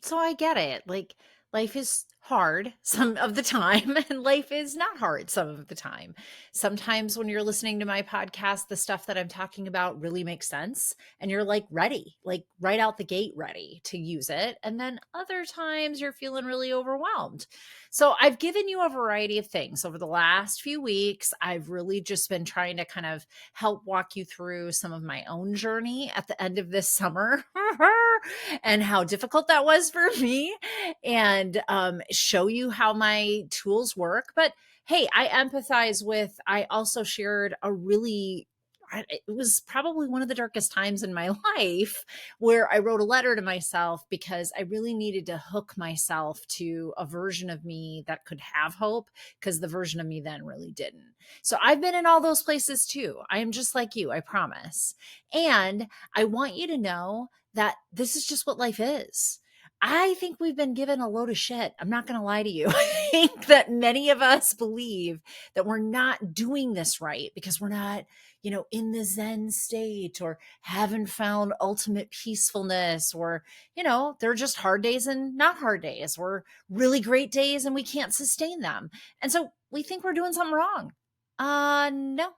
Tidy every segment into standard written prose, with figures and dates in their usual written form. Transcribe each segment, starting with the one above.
So I get it. Like life is hard some of the time and life is not hard some of the time. Sometimes when you're listening to my podcast, the stuff that I'm talking about really makes sense and you're like ready, like right out the gate ready to use it. And then other times you're feeling really overwhelmed. So I've given you a variety of things over the last few weeks. I've really just been trying to kind of help walk you through some of my own journey at the end of this summer and how difficult that was for me and show you how my tools work. But hey, I empathize with, I also shared a really, it was probably one of the darkest times in my life where I wrote a letter to myself because I really needed to hook myself to a version of me that could have hope because the version of me then really didn't. So I've been in all those places too. I am just like you, I promise. And I want you to know that this is just what life is. I think we've been given a load of shit. I'm not going to lie to you. I think that many of us believe that we're not doing this right because we're not, in the Zen state or haven't found ultimate peacefulness or, they're just hard days and not hard days or really great days and we can't sustain them. And so we think we're doing something wrong. No,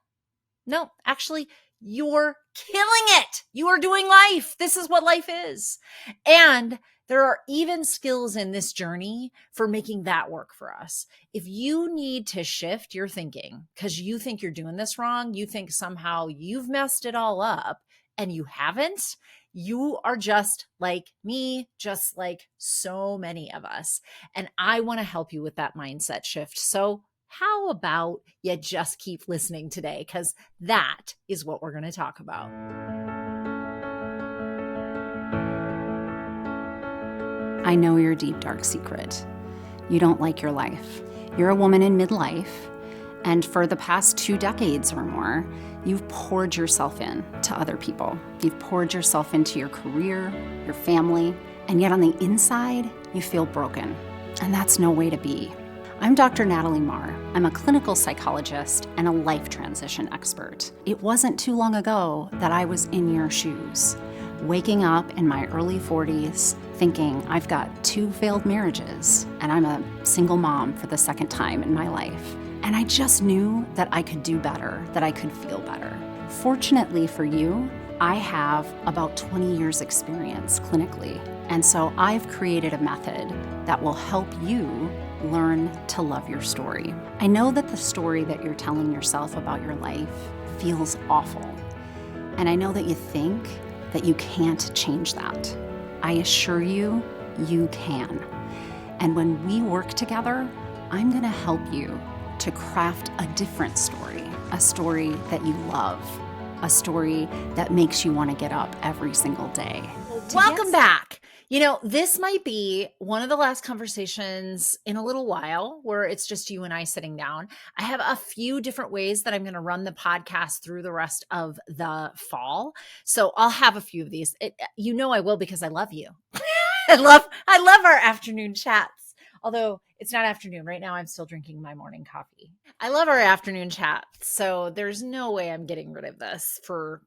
no, actually, you're killing it. You are doing life. This is what life is. And there are even skills in this journey for making that work for us. If you need to shift your thinking because you think you're doing this wrong, you think somehow you've messed it all up and you haven't, you are just like me, just like so many of us. And I want to help you with that mindset shift. So how about you just keep listening today? Because that is what we're going to talk about. I know your deep, dark secret. You don't like your life. You're a woman in midlife, and for the past 2 decades or more, you've poured yourself in to other people. You've poured yourself into your career, your family, and yet on the inside, you feel broken. And that's no way to be. I'm Dr. Natalie Marr. I'm a clinical psychologist and a life transition expert. It wasn't too long ago that I was in your shoes, waking up in my early 40s thinking I've got 2 failed marriages and I'm a single mom for the second time in my life. And I just knew that I could do better, that I could feel better. Fortunately for you, I have about 20 years experience clinically. And so I've created a method that will help you learn to love your story. I know that the story that you're telling yourself about your life feels awful. And I know that you think that you can't change that. I assure you, you can. And when we work together, I'm going to help you to craft a different story, a story that you love, a story that makes you want to get up every single day. Welcome back. This might be one of the last conversations in a little while where it's just you and I sitting down. I have a few different ways that I'm going to run the podcast through the rest of the fall. So I'll have a few of these. I will because I love you. I love our afternoon chats. Although it's not afternoon right now, I'm still drinking my morning coffee. I love our afternoon chat. So there's no way I'm getting rid of this for,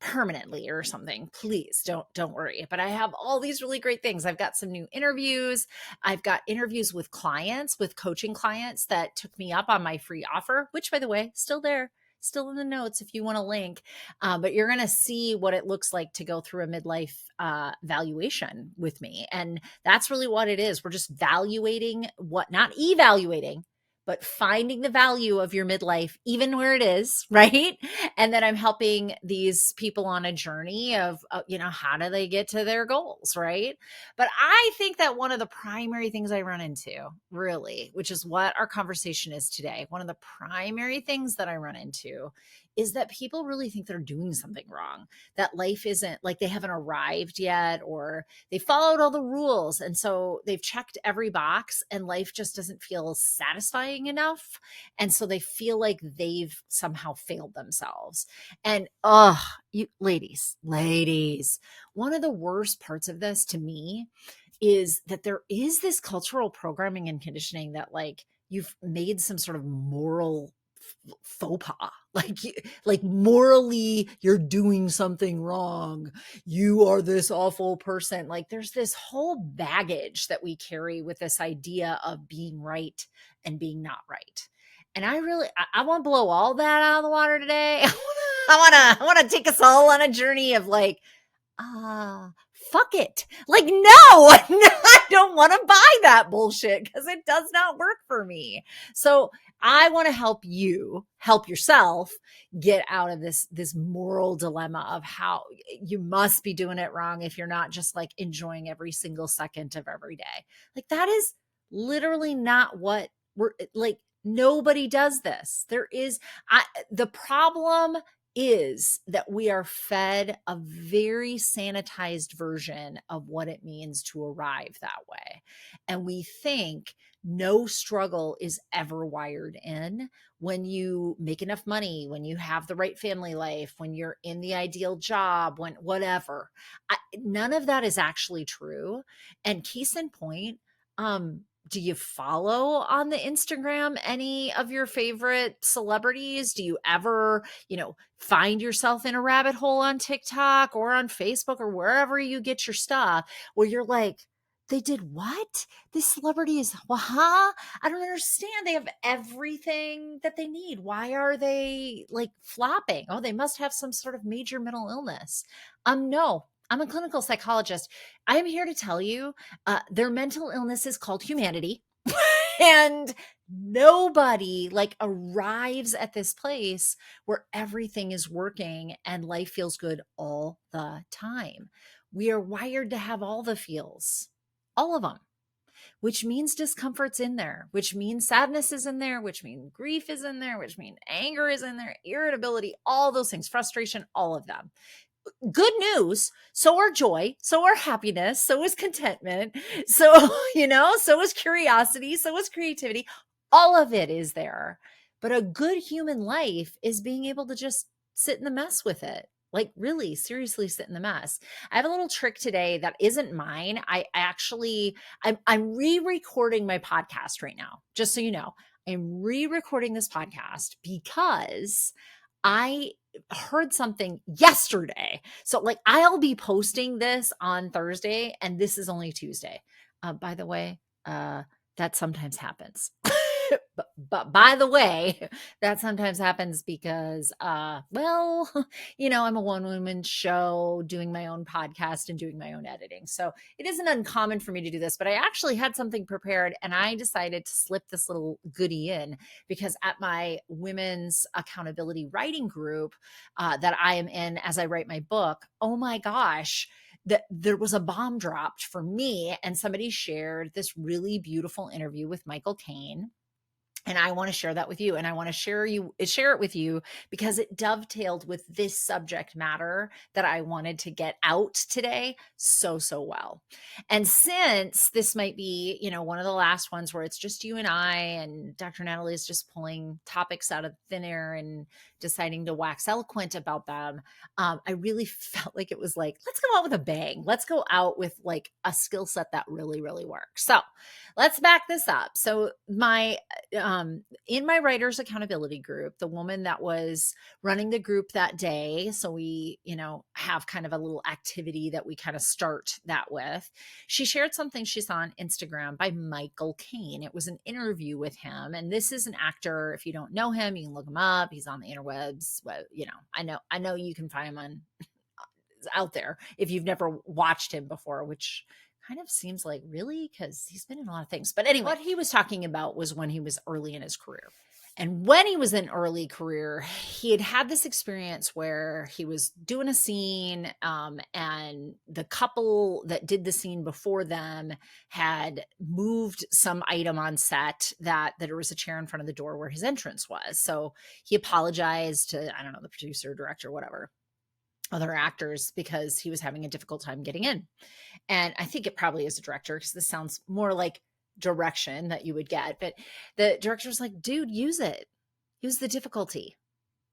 permanently or something. Please don't worry. But I have all these really great things. I've got some new interviews. I've got interviews with clients, with coaching clients that took me up on my free offer, which by the way, still there. Still in the notes if you want a link, but you're going to see what it looks like to go through a midlife valuation with me. And that's really what it is. We're just valuating not evaluating, but finding the value of your midlife, even where it is, right? And then I'm helping these people on a journey of, how do they get to their goals, right? But I think that one of the primary things I run into, really, which is what our conversation is today, one of the primary things that I run into is that people really think they're doing something wrong, that life isn't like they haven't arrived yet, or they followed all the rules. And so they've checked every box and life just doesn't feel satisfying enough. And so they feel like they've somehow failed themselves. And you ladies, one of the worst parts of this to me is that there is this cultural programming and conditioning that like you've made some sort of moral faux pas, like morally you're doing something wrong, you are this awful person. Like there's this whole baggage that we carry with this idea of being right and being not right. And I want to blow all that out of the water today. I want to take us all on a journey of like, fuck it. Like, no, I don't want to buy that bullshit because it does not work for me. So I want to help you help yourself get out of this moral dilemma of how you must be doing it wrong if you're not just like enjoying every single second of every day. Like that is literally not what we're like. Nobody does this. The problem is that we are fed a very sanitized version of what it means to arrive that way. And we think no struggle is ever wired in. When you make enough money, when you have the right family life, when you're in the ideal job, when whatever, none of that is actually true. And case in point, do you follow on the Instagram any of your favorite celebrities? Do you ever, find yourself in a rabbit hole on TikTok or on Facebook or wherever you get your stuff where you're like, they did what? This celebrity is, huh? I don't understand. They have everything that they need. Why are they like flopping? Oh, they must have some sort of major mental illness. No, I'm a clinical psychologist. I am here to tell you their mental illness is called humanity. And nobody like arrives at this place where everything is working and life feels good all the time. We are wired to have all the feels, all of them, which means discomfort's in there, which means sadness is in there, which means grief is in there, which means anger is in there, irritability, all those things, frustration, all of them. Good news, so are joy, so are happiness, so is contentment, so so is curiosity, so is creativity. All of it is there. But a good human life is being able to just sit in the mess with it, like really seriously sit in the mess. I have a little trick today that isn't mine. I'm re-recording my podcast right now, just so you know. I'm re-recording this podcast because I heard something yesterday. So like I'll be posting this on Thursday and this is only Tuesday. By the way, that sometimes happens. but by the way, that sometimes happens because well, I'm a one-woman show doing my own podcast and doing my own editing. So it isn't uncommon for me to do this, but I actually had something prepared and I decided to slip this little goodie in because at my women's accountability writing group that I am in as I write my book, oh my gosh, that there was a bomb dropped for me and somebody shared this really beautiful interview with Michael Caine. And I want to share that with you. And I want to share it with you because it dovetailed with this subject matter that I wanted to get out today so well. And since this might be, one of the last ones where it's just you and I and Dr. Natalie is just pulling topics out of thin air and deciding to wax eloquent about them, I really felt like it was like, let's go out with a bang. Let's go out with like a skill set that really, really works. So let's back this up. So in my writers accountability group, the woman that was running the group that day, so we have kind of a little activity that we kind of start that with, she shared something she saw on Instagram by Michael Caine. It was an interview with him, and this is an actor. If you don't know him, you can look him up. He's on the interwebs. Well, I know you can find him on out there if you've never watched him before, which kind of seems like really because he's been in a lot of things. But anyway, what he was talking about was when he was early in his career. And when he was in early career, he had this experience where he was doing a scene and the couple that did the scene before them had moved some item on set that there was a chair in front of the door where his entrance was. So he apologized to, I don't know, the producer, director, whatever, other actors because he was having a difficult time getting in. And I think it probably is a director because this sounds more like direction that you would get. But the director was like, dude, use it. Use the difficulty,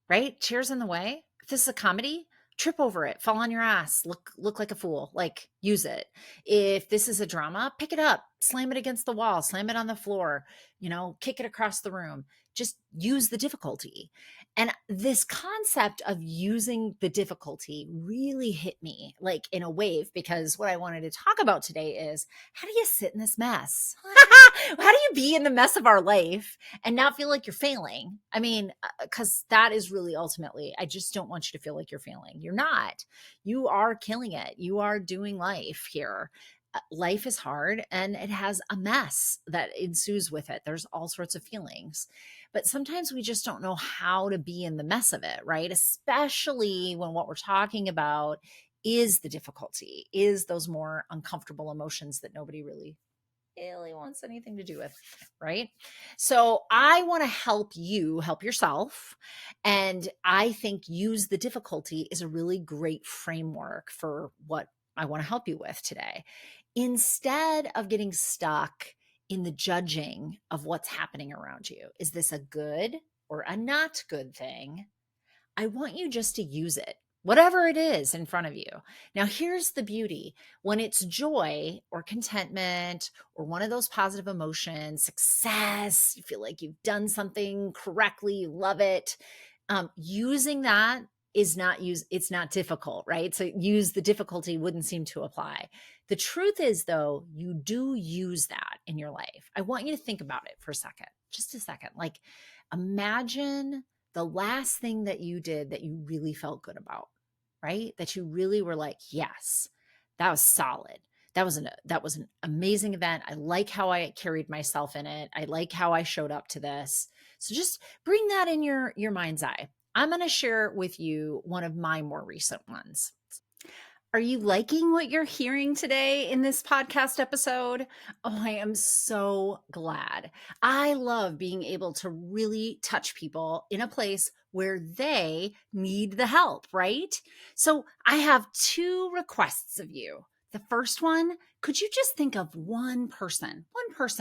right? Chairs in the way. If this is a comedy, trip over it, fall on your ass, look like a fool, like use it. If this is a drama, pick it up, slam it against the wall, slam it on the floor, kick it across the room. just use the difficulty. And this concept of using the difficulty really hit me like in a wave, because what I wanted to talk about today is, how do you sit in this mess? How do you be in the mess of our life and not feel like you're failing? I mean, because that is really ultimately, I just don't want you to feel like you're failing. You're not. You are killing it. You are doing life here. Life is hard and it has a mess that ensues with it. There's all sorts of feelings, but sometimes we just don't know how to be in the mess of it, right? Especially when what we're talking about is the difficulty, is those more uncomfortable emotions that nobody really wants anything to do with, right? So I want to help you help yourself. And I think use the difficulty is a really great framework for what I want to help you with today. Instead of getting stuck in the judging of what's happening around you, is this a good or a not good thing? I want you just to use it, whatever it is in front of you. Now, here's the beauty: when it's joy or contentment or one of those positive emotions, success, you feel like you've done something correctly, you love it. Using that is not it's not difficult, right? So use the difficulty wouldn't seem to apply. The truth is, though, you do use that in your life. I want you to think about it for a second, just a second. Like, imagine the last thing that you did that you really felt good about, right? That you really were like, yes, that was solid. That was an amazing event. I like how I carried myself in it. I like how I showed up to this. So just bring that in your mind's eye. I'm going to share with you one of my more recent ones. Are you liking what you're hearing today in this podcast episode? Oh, I am so glad. I love being able to really touch people in a place where they need the help, right? So I have two requests of you. The first one, could you just think of one person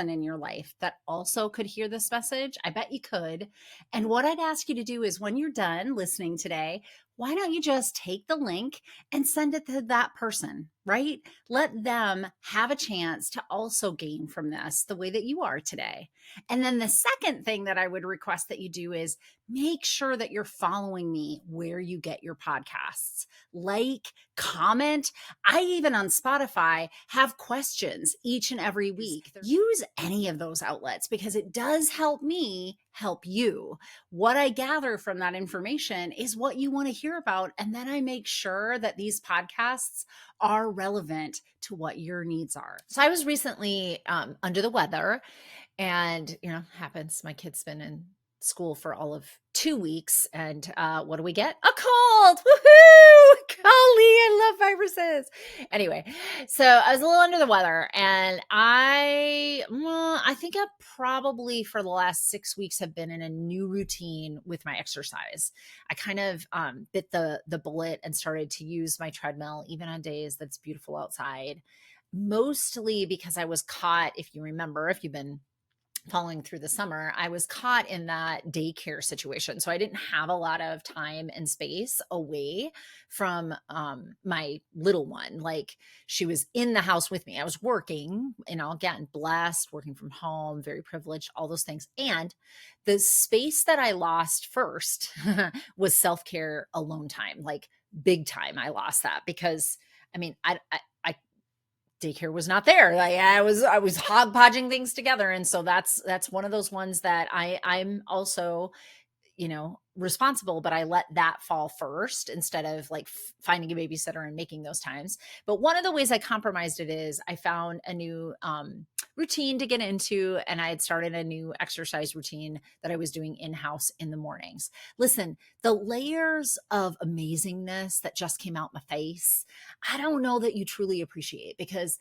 in your life that also could hear this message? I bet you could. And what I'd ask you to do is, when you're done listening today, why don't you just take the link and send it to that person, right? Let them have a chance to also gain from this the way that you are today. And then the second thing that I would request that you do is make sure that you're following me where you get your podcasts. Like, comment. I even on Spotify have questions each and every week. Use any of those outlets because it does help me help you. What I gather from that information is what you want to hear about. And then I make sure that these podcasts are relevant to what your needs are. So I was recently under the weather, and, happens. My kid's been in school for all of 2 weeks. And what do we get? A cold. Woohoo! Golly, I love viruses. Anyway, so I was a little under the weather, and I think I probably for the last 6 weeks have been in a new routine with my exercise. I kind of bit the bullet and started to use my treadmill even on days that's beautiful outside, mostly because I was caught, if you remember, if you've been following through the summer, I was caught in that daycare situation. So I didn't have a lot of time and space away from my little one. Like, she was in the house with me. I was working, again, blessed, working from home, very privileged, all those things. And the space that I lost first was self-care, alone time, like big time. I lost that because I daycare was not there. Like, I was hodgepodging things together. And so that's one of those ones that I'm also, responsible, but I let that fall first instead of like finding a babysitter and making those times. But one of the ways I compromised it is I found a new routine to get into, and I had started a new exercise routine that I was doing in-house in the mornings. Listen, the layers of amazingness that just came out my face, I don't know that you truly appreciate, because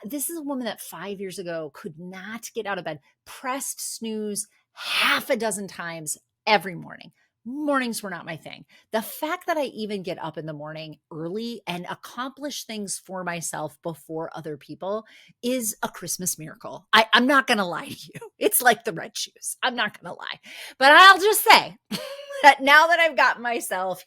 this is a woman that 5 years ago could not get out of bed, pressed snooze half a dozen times every morning. Mornings were not my thing. The fact that I even get up in the morning early and accomplish things for myself before other people is a Christmas miracle. I'm not going to lie to you. It's like the red shoes. I'm not going to lie. But I'll just say, now that I've got myself,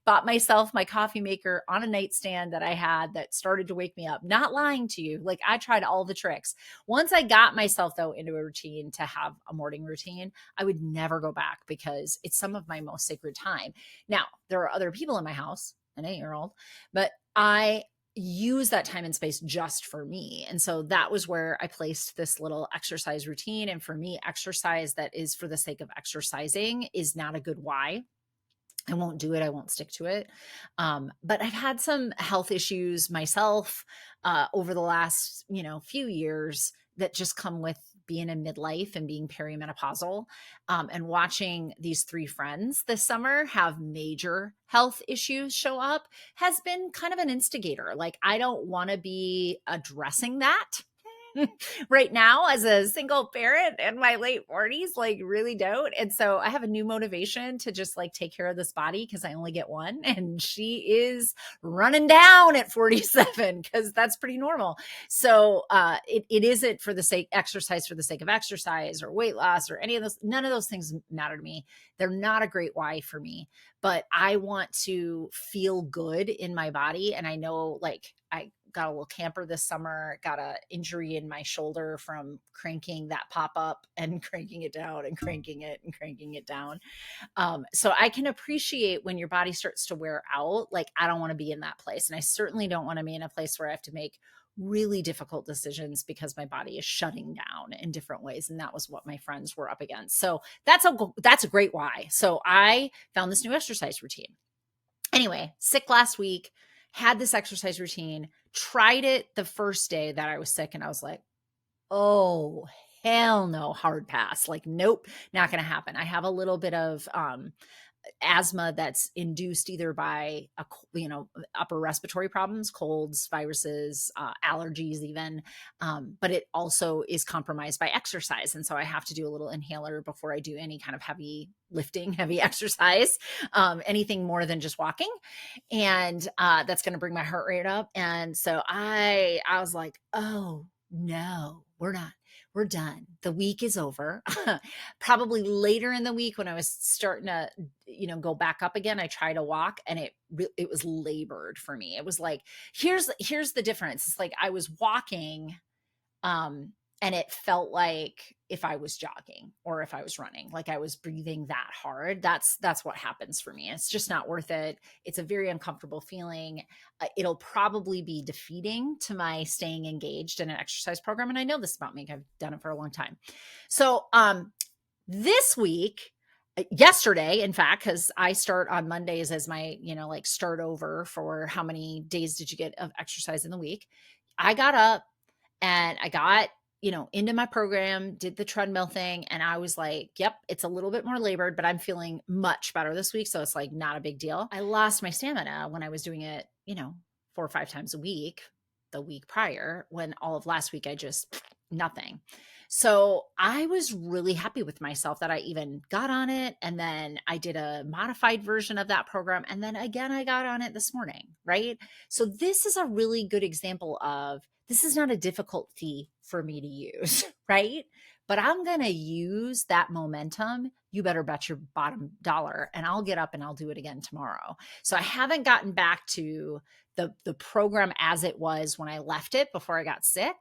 bought myself my coffee maker on a nightstand that I had that started to wake me up, not lying to you. Like I tried all the tricks. Once I got myself though into a routine to have a morning routine, I would never go back because it's some of my most sacred time. Now, there are other people in my house, an 8-year-old, but I use that time and space just for me. And so that was where I placed this little exercise routine. And for me, exercise that is for the sake of exercising is not a good why. I won't do it. I won't stick to it. But I've had some health issues myself over the last, few years that just come with being in midlife and being perimenopausal. And watching these 3 friends this summer have major health issues show up has been kind of an instigator. Like, I don't want to be addressing that right now as a single parent in my late 40s, like really don't. And so I have a new motivation to just like take care of this body because I only get one. And she is running down at 47 because that's pretty normal. So it isn't for the sake exercise for the sake of exercise or weight loss or any of those. None of those things matter to me. They're not a great why for me, but I want to feel good in my body. And I know like I got a little camper this summer, got an injury in my shoulder from cranking that pop up and cranking it down and cranking it and cranking it down. So I can appreciate when your body starts to wear out. Like, I don't want to be in that place. And I certainly don't want to be in a place where I have to make really difficult decisions because my body is shutting down in different ways. And that was what my friends were up against. So that's a great why. So I found this new exercise routine. Anyway, sick last week, had this exercise routine, tried it the first day that I was sick, and I was like, oh, hell no, hard pass. Like, nope, not going to happen. I have a little bit of asthma that's induced either by upper respiratory problems, colds, viruses, allergies even, but it also is compromised by exercise. And so I have to do a little inhaler before I do any kind of heavy lifting, heavy exercise, anything more than just walking. And that's going to bring my heart rate up. And so I was like, oh no, we're done. The week is over. Probably later in the week when I was starting to, go back up again, I tried to walk and it was labored for me. It was like, here's the difference. It's like I was walking, and it felt like if I was jogging or if I was running, like I was breathing that hard. That's what happens for me. It's just not worth it. It's a very uncomfortable feeling. It'll probably be defeating to my staying engaged in an exercise program. And I know this about me. I've done it for a long time. So this week, yesterday, in fact, because I start on Mondays as my, like start over for how many days did you get of exercise in the week. I got up and I got into my program, did the treadmill thing. And I was like, yep, it's a little bit more labored, but I'm feeling much better this week. So it's like not a big deal. I lost my stamina when I was doing it, 4 or 5 times a week, the week prior, when all of last week I just nothing. So I was really happy with myself that I even got on it. And then I did a modified version of that program. And then again, I got on it this morning, right? So this is a really good example of this is not a difficulty for me to use, right? But I'm going to use that momentum. You better bet your bottom dollar, and I'll get up and I'll do it again tomorrow. So I haven't gotten back to the program as it was when I left it before I got sick.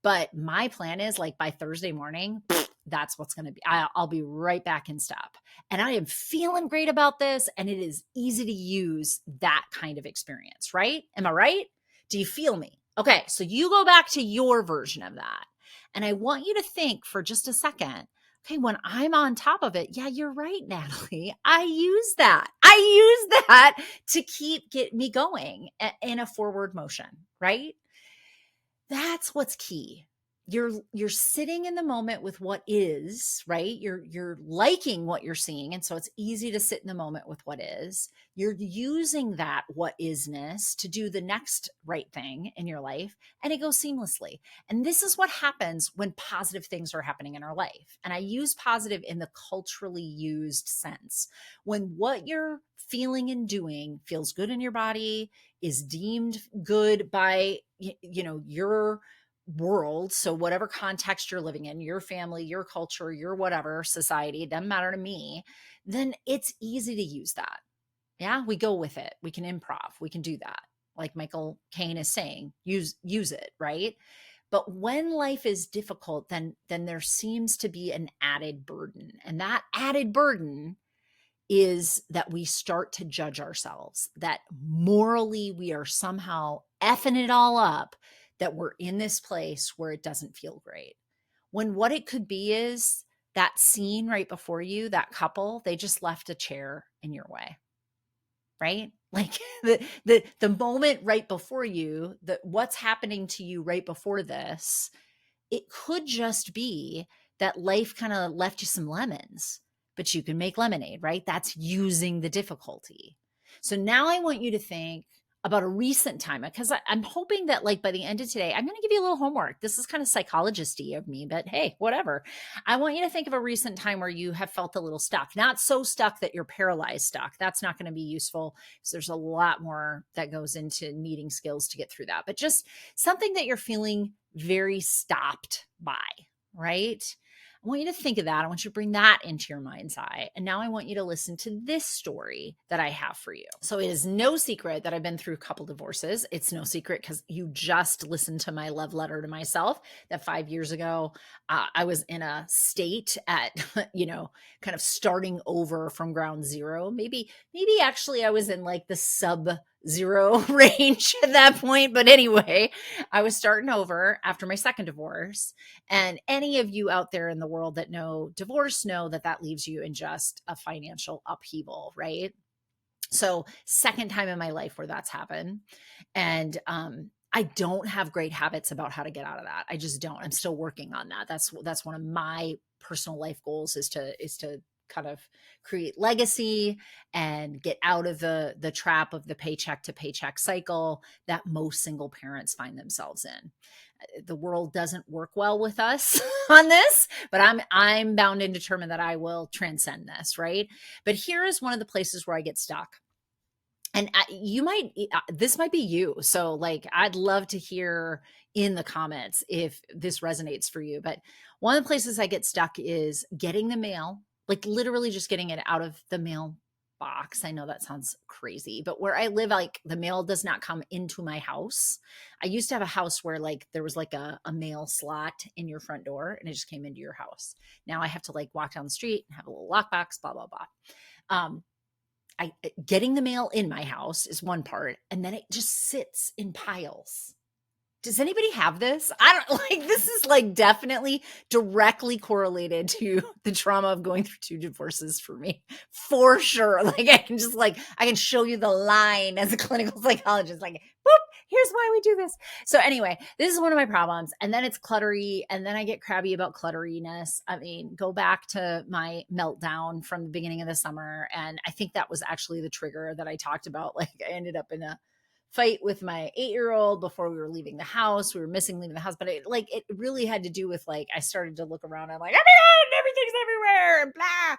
But my plan is like by Thursday morning, that's what's going to be. I'll be right back in step. And I am feeling great about this. And it is easy to use that kind of experience, right? Am I right? Do you feel me? Okay, so you go back to your version of that. And I want you to think for just a second, okay, when I'm on top of it, yeah, you're right, Natalie. I use that. To get me going in a forward motion, right? That's what's key. You're sitting in the moment with what is, right? You're liking what you're seeing. And so it's easy to sit in the moment with what is. You're using that what isness to do the next right thing in your life, and it goes seamlessly. And this is what happens when positive things are happening in our life. And I use positive in the culturally used sense. When what you're feeling and doing feels good in your body, is deemed good by your world, so whatever context you're living in, your family, your culture, your whatever society, it doesn't matter to me, then it's easy to use that. Yeah, we go with it. We can improv. We can do that. Like Michael Caine is saying, use it, right? But when life is difficult, then there seems to be an added burden. And that added burden is that we start to judge ourselves, that morally we are somehow effing it all up, that we're in this place where it doesn't feel great. When what it could be is that scene right before you, that couple, they just left a chair in your way, right? Like the moment right before you, that what's happening to you right before this, it could just be that life kind of left you some lemons, but you can make lemonade, right? That's using the difficulty. So now I want you to think about a recent time, because I'm hoping that like by the end of today, I'm going to give you a little homework. This is kind of psychologist-y of me, but hey, whatever. I want you to think of a recent time where you have felt a little stuck, not so stuck that you're paralyzed stuck. That's not going to be useful because there's a lot more that goes into needing skills to get through that, but just something that you're feeling very stopped by, right? I want you to think of that. I want you to bring that into your mind's eye. And now I want you to listen to this story that I have for you. So it is no secret that I've been through a couple divorces. It's no secret because you just listened to my love letter to myself that 5 years ago, I was in a state at, kind of starting over from ground zero. Maybe actually I was in like the sub-zero range at that point. But anyway, I was starting over after my second divorce. And any of you out there in the world that know divorce know that that leaves you in just a financial upheaval, right? So, second time in my life where that's happened. And I don't have great habits about how to get out of that. I just don't. I'm still working on that. That's one of my personal life goals is to kind of create legacy and get out of the trap of the paycheck to paycheck cycle that most single parents find themselves in. The world doesn't work well with us on this, but I'm bound and determined that I will transcend this, right? But here is one of the places where I get stuck. And this might be you. So like, I'd love to hear in the comments if this resonates for you. But one of the places I get stuck is getting the mail, like literally just getting it out of the mail box. I know that sounds crazy, but where I live, like the mail does not come into my house. I used to have a house where like there was like a mail slot in your front door and it just came into your house. Now I have to like walk down the street and have a little lockbox, blah, blah, blah. Getting the mail in my house is one part, and then it just sits in piles. Does anybody have this? I don't like this is like definitely directly correlated to the trauma of going through 2 divorces for me. For sure. Like I can show you the line as a clinical psychologist, like, boop, here's why we do this. So anyway, this is one of my problems. And then it's cluttery. And then I get crabby about clutteriness. I mean, go back to my meltdown from the beginning of the summer. And I think that was actually the trigger that I talked about. Like I ended up in a fight with my 8-year-old before we were leaving the house. We were missing leaving the house, but it really had to do with like, I started to look around. I'm like, oh my God, everything's everywhere and blah.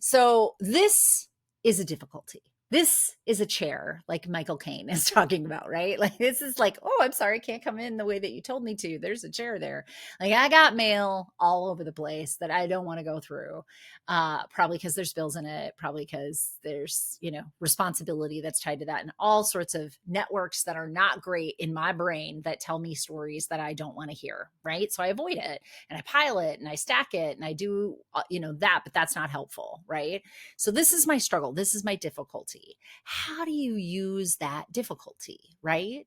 So this is a difficulty. This is a chair like Michael Caine is talking about, right? Like this is like, oh, I'm sorry, I can't come in the way that you told me to. There's a chair there. Like I got mail all over the place that I don't want to go through. Probably because there's bills in it, probably because there's, responsibility that's tied to that and all sorts of networks that are not great in my brain that tell me stories that I don't want to hear, right? So I avoid it and I pile it and I stack it and I do, that, but that's not helpful, right? So this is my struggle. This is my difficulty. How do you use that difficulty, right?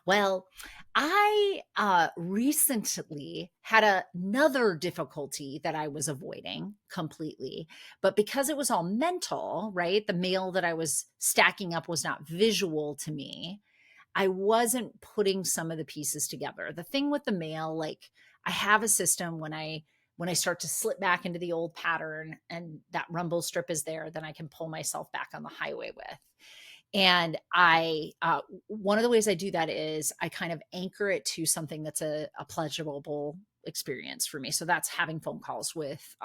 Well, I recently had another difficulty that I was avoiding completely, but because it was all mental, right? The mail that I was stacking up was not visual to me. I wasn't putting some of the pieces together. The thing with the mail, like I have a system when I start to slip back into the old pattern and that rumble strip is there, then I can pull myself back on the highway with. And one of the ways I do that is I kind of anchor it to something that's a pleasurable experience for me. So that's having phone calls with,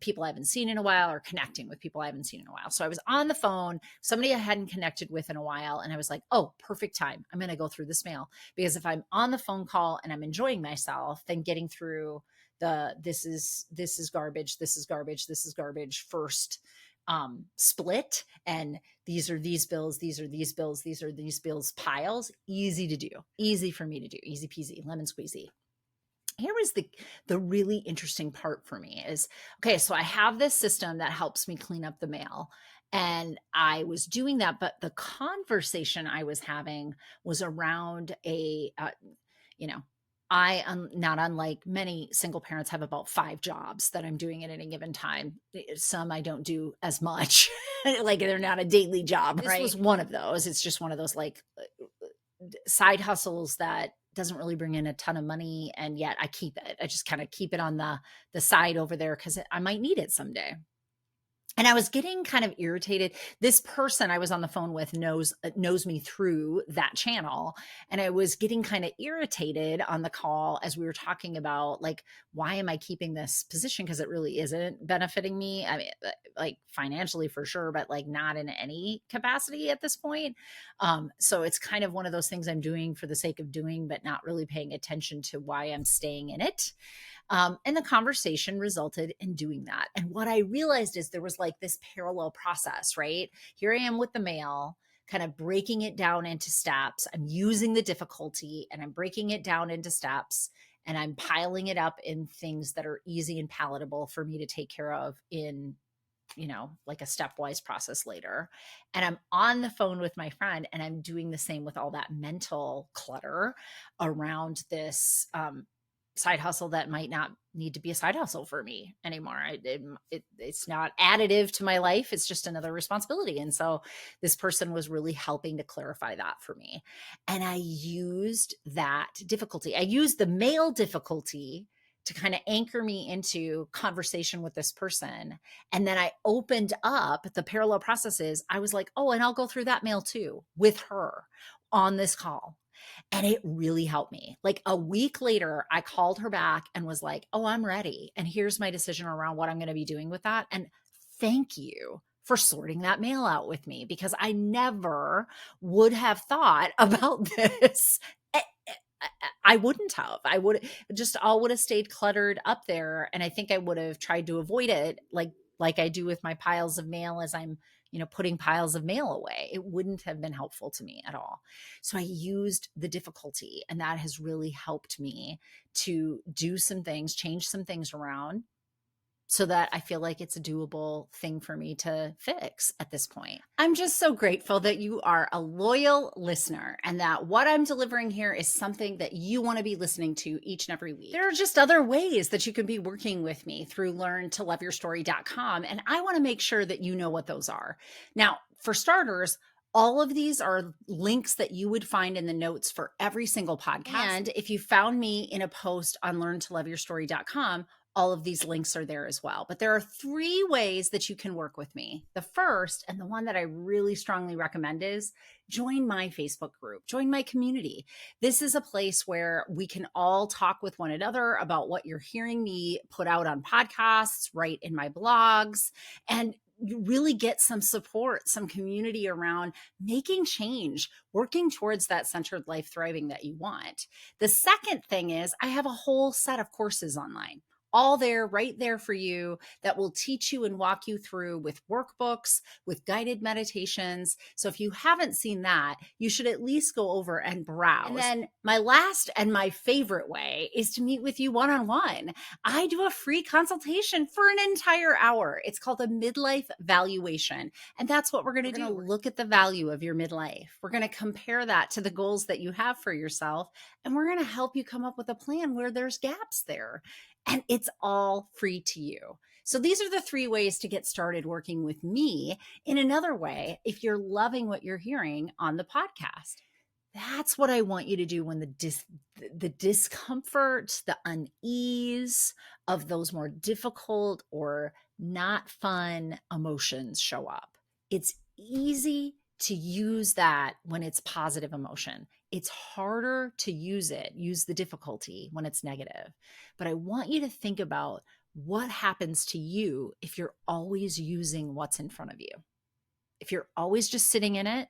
people I haven't seen in a while, or connecting with people I haven't seen in a while. So I was on the phone, somebody I hadn't connected with in a while, and I was like, oh, perfect time. I'm going to go through this mail, because if I'm on the phone call and I'm enjoying myself, then getting through this is garbage, this is garbage, this is garbage first split, and these are these bills, these are these bills, these are these bills piles, easy to do, easy for me to do, easy peasy, lemon squeezy. Here was the really interesting part for me is, okay, so I have this system that helps me clean up the mail, and I was doing that, but the conversation I was having was around you know I, not unlike many single parents, have about 5 jobs that I'm doing at any given time. Some I don't do as much, like they're not a daily job. This was one of those. It's just one of those like side hustles that doesn't really bring in a ton of money, and yet I keep it. I just kind of keep it on the side over there because I might need it someday. And I was getting kind of irritated. This person I was on the phone with knows me through that channel, and I was getting kind of irritated on the call as we were talking about, like, why am I keeping this position, because it really isn't benefiting me. I mean, like financially for sure, but like not in any capacity at this point. So it's kind of one of those things I'm doing for the sake of doing, but not really paying attention to why I'm staying in it. And the conversation resulted in doing that. And what I realized is there was like this parallel process, right? Here I am with the mail, kind of breaking it down into steps. I'm using the difficulty and I'm breaking it down into steps, and I'm piling it up in things that are easy and palatable for me to take care of in, like a stepwise process later. And I'm on the phone with my friend, and I'm doing the same with all that mental clutter around this side hustle that might not need to be a side hustle for me anymore. It's not additive to my life. It's just another responsibility. And so this person was really helping to clarify that for me. And I used that difficulty. I used the male difficulty to kind of anchor me into conversation with this person. And then I opened up the parallel processes. I was like, oh, and I'll go through that mail too with her on this call. And it really helped me. Like a week later, I called her back and was like, oh, I'm ready. And here's my decision around what I'm going to be doing with that. And thank you for sorting that mail out with me, because I never would have thought about this. I wouldn't have. I would just all would have stayed cluttered up there. And I think I would have tried to avoid it, like I do with my piles of mail as I'm, putting piles of mail away. It wouldn't have been helpful to me at all. So I used the difficulty, and that has really helped me to do some things, change some things around, so that I feel like it's a doable thing for me to fix at this point. I'm just so grateful that you are a loyal listener, and that what I'm delivering here is something that you want to be listening to each and every week. There are just other ways that you can be working with me through learntoloveyourstory.com, and I want to make sure that you know what those are. Now, for starters, all of these are links that you would find in the notes for every single podcast. And if you found me in a post on learntoloveyourstory.com, all of these links are there as well. But there are 3 ways that you can work with me. The first, and the one that I really strongly recommend, is join my Facebook group, join my community. This is a place where we can all talk with one another about what you're hearing me put out on podcasts, write in my blogs, and you really get some support, some community around making change, working towards that centered life thriving that you want. The second thing is I have a whole set of courses online, all there, right there for you, that will teach you and walk you through with workbooks, with guided meditations. So if you haven't seen that, you should at least go over and browse. And then my last and my favorite way is to meet with you one-on-one. I do a free consultation for an entire hour. It's called a midlife valuation. And that's what we're going to do. Look at the value of your midlife. We're going to compare that to the goals that you have for yourself. And we're going to help you come up with a plan where there's gaps there. And it's all free to you. So these are the 3 ways to get started working with me. In another way, if you're loving what you're hearing on the podcast, that's what I want you to do when the discomfort, the unease of those more difficult or not fun emotions show up. It's easy to use that when it's positive emotion. It's harder to use the difficulty when it's negative. But I want you to think about what happens to you if you're always using what's in front of you. If you're always just sitting in it,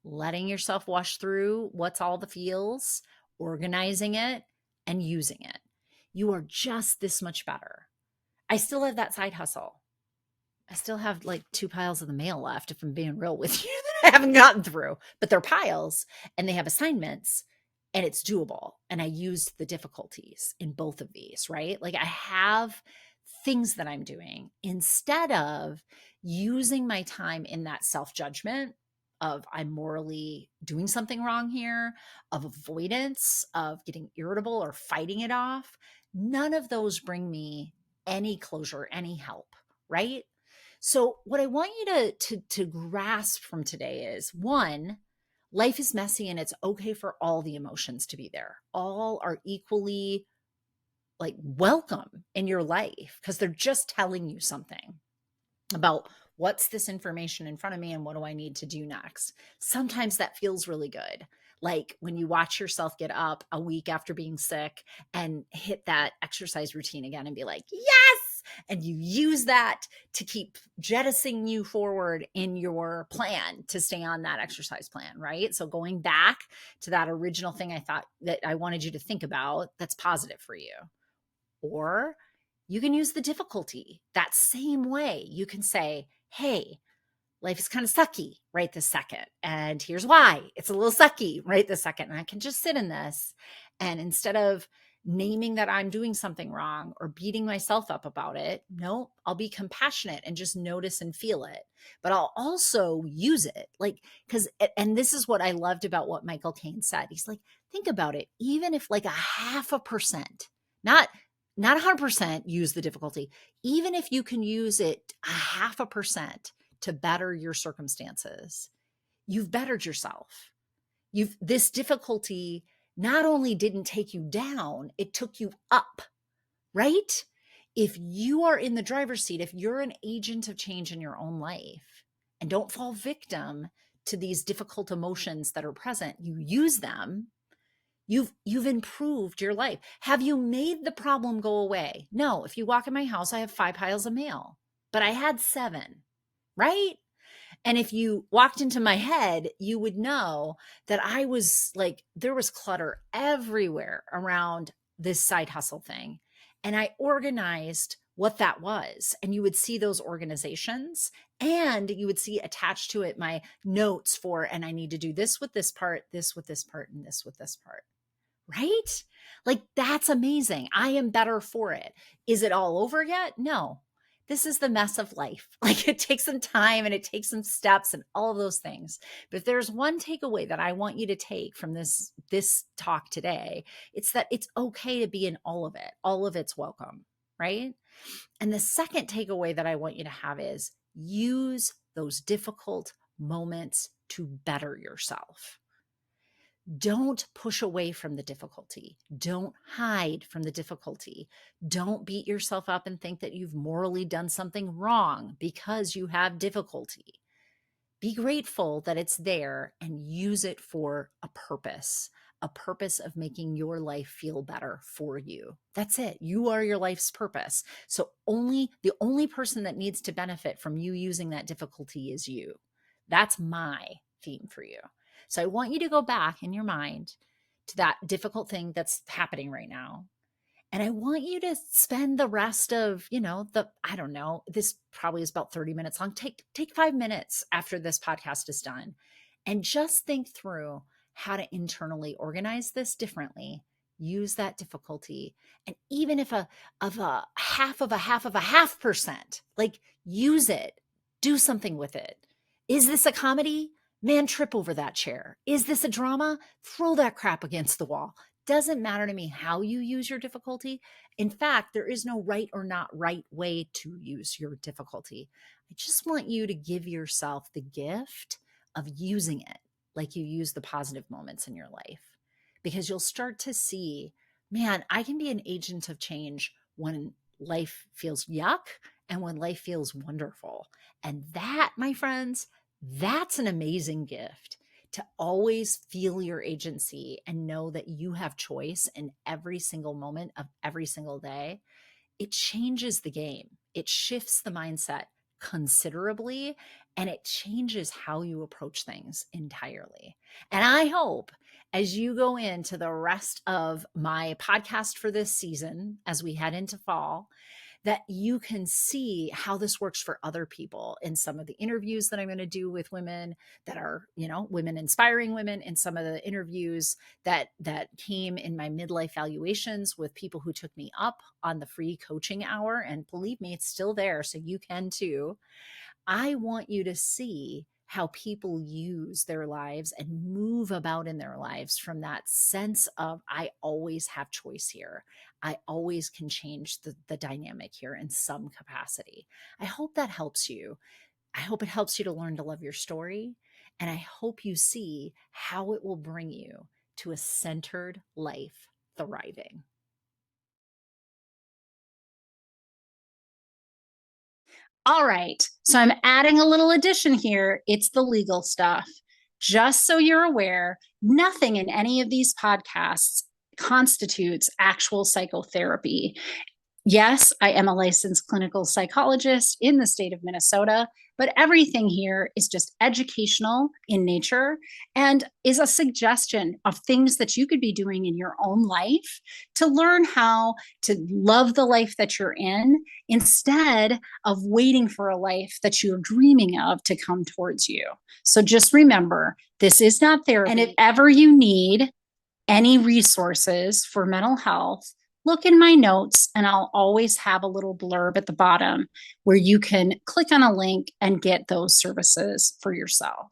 letting yourself wash through what's all the feels, organizing it, and using it, you are just this much better. I still have that side hustle. I still have like 2 piles of the mail left, if I'm being real with you, that I haven't gotten through, but they're piles and they have assignments and it's doable. And I used the difficulties in both of these, right? Like I have things that I'm doing instead of using my time in that self judgment of I'm morally doing something wrong here, of avoidance, of getting irritable or fighting it off. None of those bring me any closure, any help, right? So what I want you to grasp from today is, one, life is messy and it's okay for all the emotions to be there. All are equally like welcome in your life because they're just telling you something about what's this information in front of me and what do I need to do next. Sometimes that feels really good. Like when you watch yourself get up a week after being sick and hit that exercise routine again and be like, yes. And you use that to keep jettisoning you forward in your plan to stay on that exercise plan, right? So going back to that original thing I thought that I wanted you to think about that's positive for you. Or you can use the difficulty that same way. You can say, hey, life is kind of sucky right this second. And here's why it's a little sucky right this second. And I can just sit in this. And instead of naming that I'm doing something wrong or beating myself up about it, no, I'll be compassionate and just notice and feel it. But I'll also use it. Like, because, and this is what I loved about what Michael Caine said. He's like, think about it. Even if like a 0.5%, not 100% use the difficulty, even if you can use it a 0.5% to better your circumstances, you've bettered yourself. This difficulty not only didn't take you down, it took you up, right? If you are in the driver's seat, if you're an agent of change in your own life and don't fall victim to these difficult emotions that are present, you use them, you've improved your life. Have you made the problem go away? No. If you walk in my house, I have 5 piles of mail, but I had 7, right? And if you walked into my head, you would know that I was like, there was clutter everywhere around this side hustle thing. And I organized what that was. And you would see those organizations and you would see attached to it my notes for, and I need to do this with this part, this with this part, and this with this part. Right? Like that's amazing. I am better for it. Is it all over yet? No. This is the mess of life. Like it takes some time and it takes some steps and all of those things. But if there's one takeaway that I want you to take from this talk today, it's that it's okay to be in all of it. All of it's welcome, right? And the second takeaway that I want you to have is use those difficult moments to better yourself. Don't push away from the difficulty. Don't hide from the difficulty. Don't beat yourself up and think that you've morally done something wrong because you have difficulty. Be grateful that it's there and use it for a purpose of making your life feel better for you. That's it. You are your life's purpose. So the only person that needs to benefit from you using that difficulty is you. That's my theme for you. So I want you to go back in your mind to that difficult thing that's happening right now. And I want you to spend the rest of, I don't know, this probably is about 30 minutes long. Take 5 minutes after this podcast is done and just think through how to internally organize this differently. Use that difficulty. And even if a 0.5%, like use it, do something with it. Is this a comedy? Man, trip over that chair. Is this a drama? Throw that crap against the wall. Doesn't matter to me how you use your difficulty. In fact, there is no right or not right way to use your difficulty. I just want you to give yourself the gift of using it like you use the positive moments in your life, because you'll start to see, man, I can be an agent of change when life feels yuck and when life feels wonderful. And that, my friends, That's an amazing gift, to always feel your agency and know that you have choice in every single moment of every single day. It changes the game. It shifts the mindset considerably, and it changes how you approach things entirely. And I hope as you go into the rest of my podcast for this season, as we head into fall, that you can see how this works for other people in some of the interviews that I'm going to do with women that are, women inspiring women, in some of the interviews that came in my midlife valuations with people who took me up on the free coaching hour. And believe me, it's still there, so you can too. I want you to see how people use their lives and move about in their lives from that sense of, I always have choice here. I always can change the dynamic here in some capacity. I hope that helps you. I hope it helps you to learn to love your story. And I hope you see how it will bring you to a centered life thriving. All right. So I'm adding a little addition here. It's the legal stuff. Just so you're aware, nothing in any of these podcasts constitutes actual psychotherapy. Yes, I am a licensed clinical psychologist in the state of Minnesota, but everything here is just educational in nature and is a suggestion of things that you could be doing in your own life to learn how to love the life that you're in instead of waiting for a life that you're dreaming of to come towards you. So just remember, this is not therapy. And if ever you need any resources for mental health, look in my notes and I'll always have a little blurb at the bottom where you can click on a link and get those services for yourself.